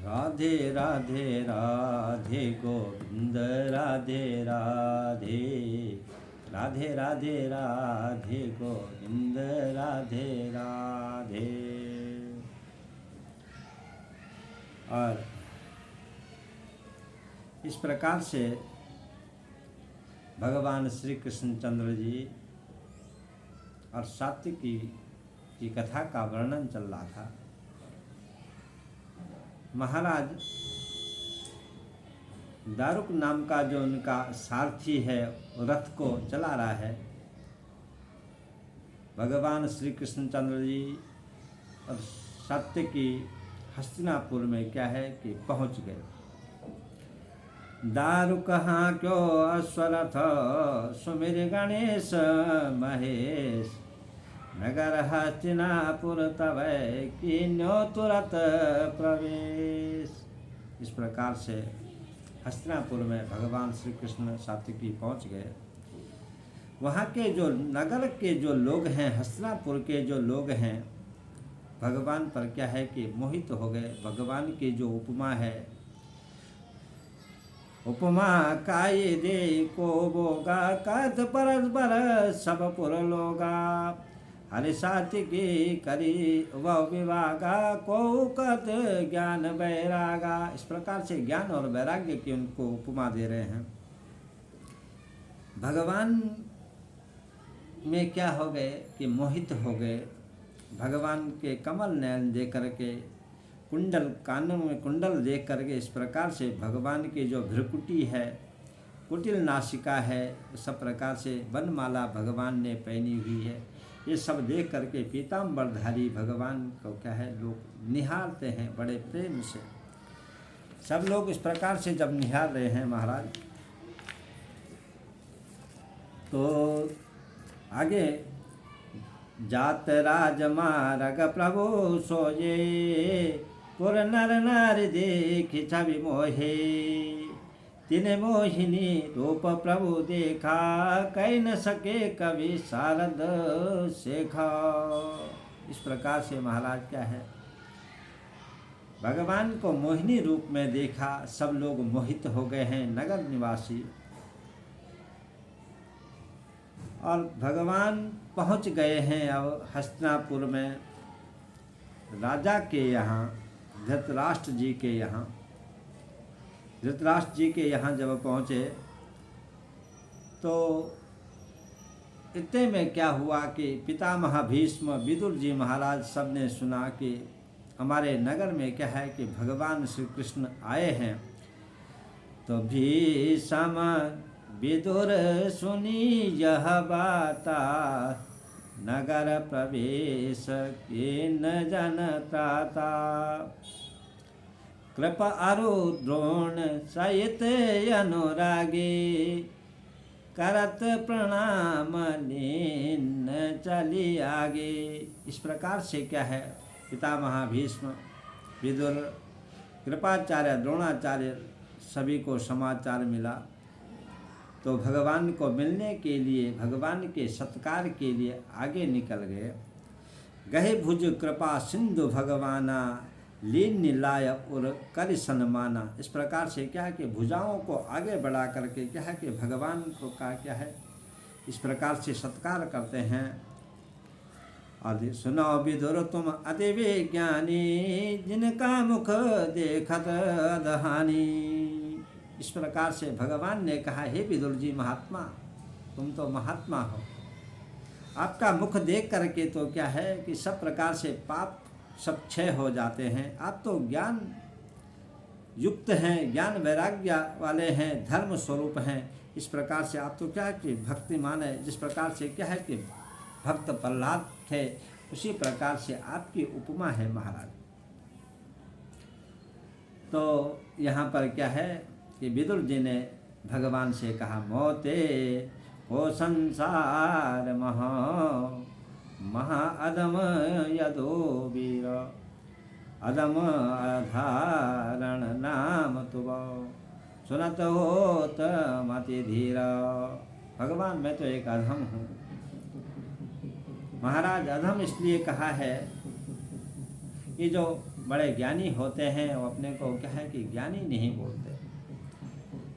राधे राधे राधे गोविंद राधे राधे, राधे राधे राधे गोविंद राधे राधे। और इस प्रकार से भगवान श्री कृष्णचंद्र जी और सात्विकी की कथा का वर्णन चल रहा था। महाराज दारुक नाम का जो उनका सारथी है रथ को चला रहा है, भगवान श्री कृष्णचंद्र जी और सात्विकी हस्तिनापुर में क्या है कि पहुंच गए। दारुक हाँ क्यों अश्वरथ सुमिर गणेश महेश, नगर हस्तिनापुर तवै कीन्यो तुरत प्रवेश। इस प्रकार से हस्तिनापुर में भगवान श्री कृष्ण सात्विकी पहुंच गए। वहाँ के जो नगर के जो लोग हैं, हस्तिनापुर के जो लोग हैं, भगवान पर क्या है कि मोहित हो गए। भगवान की जो उपमा है, उपमा काय दे को बोगा कथ परस्पर सब पुर लोगा, हरि सात्विकी करी वह विवागा को कथ ज्ञान वैरागा। इस प्रकार से ज्ञान और वैराग्य की उनको उपमा दे रहे हैं। भगवान में क्या हो गए कि मोहित हो गए। भगवान के कमल नयन देख करके, कुंडल कानों में कुंडल देख करके, इस प्रकार से भगवान की जो भ्रुकुटी है, कुटिल नासिका है, सब प्रकार से वनमाला भगवान ने पहनी हुई है, ये सब देख करके पीताम्बरधारी भगवान को क्या है लोग निहारते हैं बड़े प्रेम से। सब लोग इस प्रकार से जब निहार रहे हैं महाराज, तो आगे जात राज मारग प्रभु सोये, पुर नर नार देख छवि मोहे, तिने मोहिनी रूप प्रभु देखा, कह न सके कवि शारद शेखा। इस प्रकार से महाराज क्या है, भगवान को मोहिनी रूप में देखा, सब लोग मोहित हो गए हैं नगर निवासी। और भगवान पहुंच गए हैं अब हस्तिनापुर में, राजा के यहाँ, धृतराष्ट्र जी के यहाँ। धृतराष्ट्र जी के यहाँ जब पहुँचे तो इतने में क्या हुआ कि पितामह भीष्म, विदुर जी महाराज सब ने सुना कि हमारे नगर में क्या है कि भगवान श्री कृष्ण आए हैं। तो भीष्म विदुर सुनी यह बाता, नगर प्रवेश के न जनता था। कृपा अरु द्रोण सहित अनुरागी, करत प्रणाम लीन चली आगे। इस प्रकार से क्या है, पितामह भीष्म, विदुर, कृपाचार्य, द्रोणाचार्य सभी को समाचार मिला। तो भगवान को मिलने के लिए, भगवान के सत्कार के लिए आगे निकल गए। गहे भुज कृपा सिंधु भगवाना, लीन लाय और कर सन्माना। इस प्रकार से क्या है कि भुजाओं को आगे बढ़ा करके क्या है कि भगवान को का क्या है इस प्रकार से सत्कार करते हैं। आदि सुनो विदुर तुम अति विज्ञानी, जिनका मुख देखत अदहानी। इस प्रकार से भगवान ने कहा, हे विदुर जी महात्मा, तुम तो महात्मा हो, आपका मुख देख करके तो क्या है कि सब प्रकार से पाप सब क्षय हो जाते हैं। आप तो ज्ञान युक्त हैं, ज्ञान वैराग्य वाले हैं, धर्म स्वरूप हैं। इस प्रकार से आप तो क्या है कि भक्तिमान है। जिस प्रकार से क्या है कि भक्त प्रहलाद थे, उसी प्रकार से आपकी उपमा है महाराज। तो यहाँ पर क्या है कि विदुर जी ने भगवान से कहा, मोते को संसार महा अदम यदो वीर, अदम अधारण नाम तुव, सुनत होत मति धीर। भगवान मैं तो एक अधम हूँ। महाराज अधम इसलिए कहा है कि जो बड़े ज्ञानी होते हैं वो अपने को क्या है कि ज्ञानी नहीं बोलते।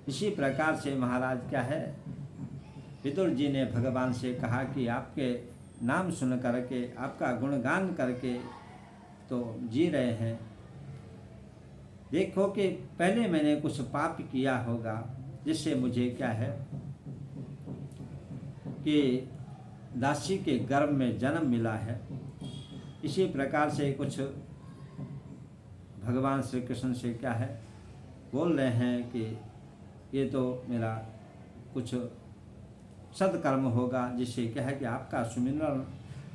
इसी प्रकार से महाराज क्या है, विदुर जी ने भगवान से कहा कि आपके नाम सुन करके, आपका गुणगान करके तो जी रहे हैं। देखो कि पहले मैंने कुछ पाप किया होगा जिससे मुझे क्या है कि दासी के गर्भ में जन्म मिला है। इसी प्रकार से कुछ भगवान श्री कृष्ण से क्या है बोल रहे हैं कि ये तो मेरा कुछ सत्कर्म होगा जिससे क्या है कि आपका सुमिरन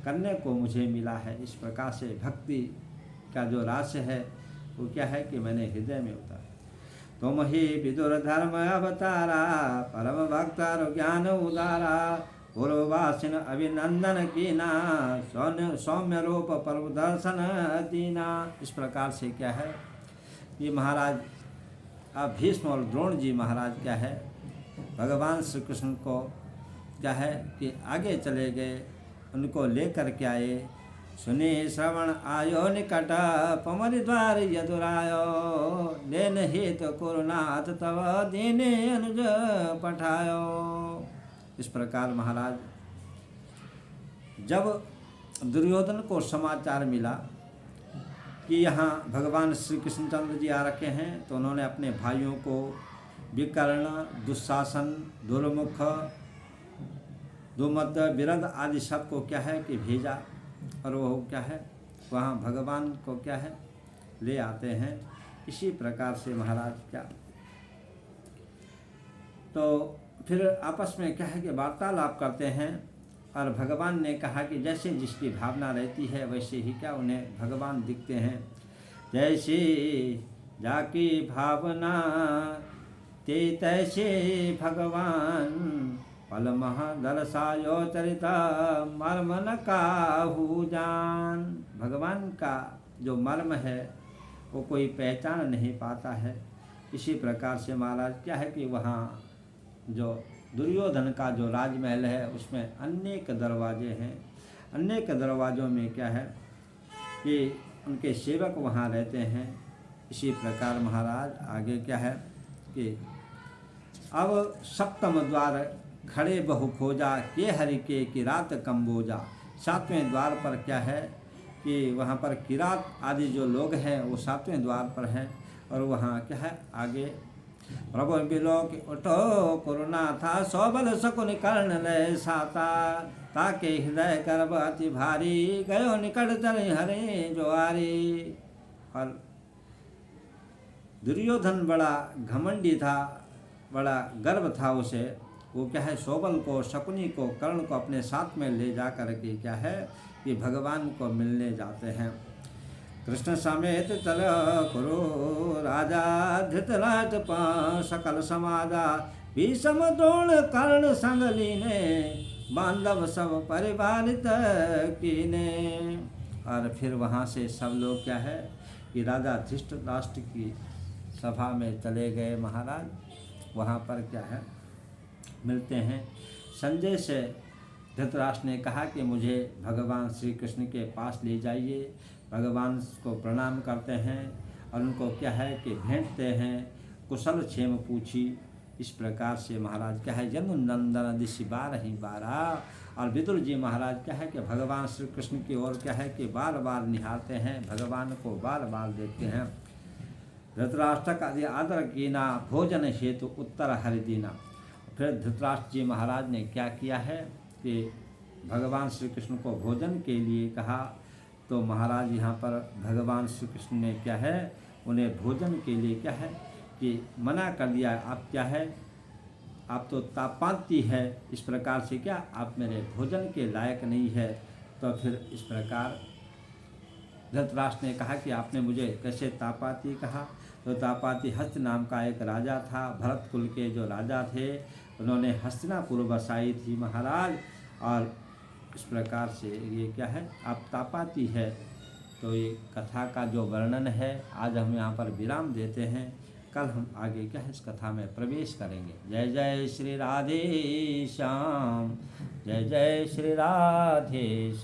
करने को मुझे मिला है। इस प्रकार से भक्ति का जो रास है वो क्या है कि मैंने हृदय में उतारा। तुम ही विदुर धर्म अवतारा, परम भक्तर ज्ञान उदारा, पूर्ववासिन अभिनंदन कीना, सौम्य रूप परम दर्शन दीना। इस प्रकार से क्या है ये महाराज अब भीष्म और द्रोण जी महाराज क्या है भगवान श्री कृष्ण को क्या है कि आगे चले गए, उनको लेकर के आए। सुने श्रवण आयो निकट, पमरि द्वार यदुरायो, लेन हित कुरुनाथ तव दीने अनुज पठायो। इस प्रकार महाराज जब दुर्योधन को समाचार मिला कि यहाँ भगवान श्री कृष्णचंद्र जी आ रखे हैं, तो उन्होंने अपने भाइयों को विकर्ण, दुशासन, दुर्मुख, दुमद, विरद आदि सबको क्या है कि भेजा और वो क्या है वहाँ भगवान को क्या है ले आते हैं। इसी प्रकार से महाराज क्या तो फिर आपस में क्या है कि वार्तालाप करते हैं और भगवान ने कहा कि जैसे जिसकी भावना रहती है वैसे ही क्या उन्हें भगवान दिखते हैं। जैसे जाकी भावना ते तैसे भगवान, पल महा दर्शायो चरिता मर्म न काहू जान। भगवान का जो मर्म है वो कोई पहचान नहीं पाता है। इसी प्रकार से महाराज क्या है कि वहाँ जो दुर्योधन का जो राजमहल है उसमें अनेक दरवाजे हैं। अनेक दरवाज़ों में क्या है कि उनके सेवक वहाँ रहते हैं। इसी प्रकार महाराज आगे क्या है कि अब सप्तम द्वार खड़े बहु खोजा, के हरि के किरात कम्बोजा। सातवें द्वार पर क्या है कि वहाँ पर किरात आदि जो लोग हैं वो सातवें द्वार पर हैं। और वहाँ क्या है आगे प्रभु बिलोक उठो कोरोना था, सौबल शकुन कर्ण लय साता, ताके हृदय गर्भ अति भारी, गयो निकट चल हरे जोआरी। और दुर्योधन बड़ा घमंडी था, बड़ा गर्व था उसे। वो क्या है सोबल को, शकुनी को, कर्ण को अपने साथ में ले जा कर के क्या है कि भगवान को मिलने जाते हैं। कृष्ण समेत चल करो राजा, धृतराष्ट्र सकल समाजा, भीषम द्रोण कर्ण संग लीने, बांधव सब परिवारित कीने। और फिर वहाँ से सब लोग क्या है कि राजा धृतराष्ट्र की सभा में चले गए महाराज। वहाँ पर क्या है मिलते हैं। संजय से धृतराष्ट्र ने कहा कि मुझे भगवान श्री कृष्ण के पास ले जाइए। भगवान को प्रणाम करते हैं और उनको क्या है कि भेंटते हैं, कुशल क्षेम पूछी। इस प्रकार से महाराज क्या है जन्म नंदन दिशि बार ही बारा। और विदुर जी महाराज क्या है कि भगवान श्री कृष्ण की ओर क्या है कि बार बार निहारते हैं, भगवान को बार बार देखते हैं। धृतराष्ट्र का आदर कीना, भोजन हेतु उत्तर हरिदीना। फिर धृतराष्ट्र जी महाराज ने क्या किया है कि भगवान श्री कृष्ण को भोजन के लिए कहा। तो महाराज यहाँ पर भगवान श्री कृष्ण ने क्या है उन्हें भोजन के लिए क्या है कि मना कर दिया। आप क्या है आप तो तापाती है, इस प्रकार से क्या आप मेरे भोजन के लायक नहीं है। तो फिर इस प्रकार धृतराष्ट्र ने कहा कि आपने मुझे कैसे तापाती कहा। तो तापाती हस्त नाम का एक राजा था, भरत कुल के जो राजा थे उन्होंने हस्तिनापुर बसाई थी महाराज। और इस प्रकार से ये क्या है आप तापाती है। तो ये कथा का जो वर्णन है आज हम यहाँ पर विराम देते हैं। कल हम आगे क्या है इस कथा में प्रवेश करेंगे। जय जय श्री राधे श्याम, जय जय श्री राधे।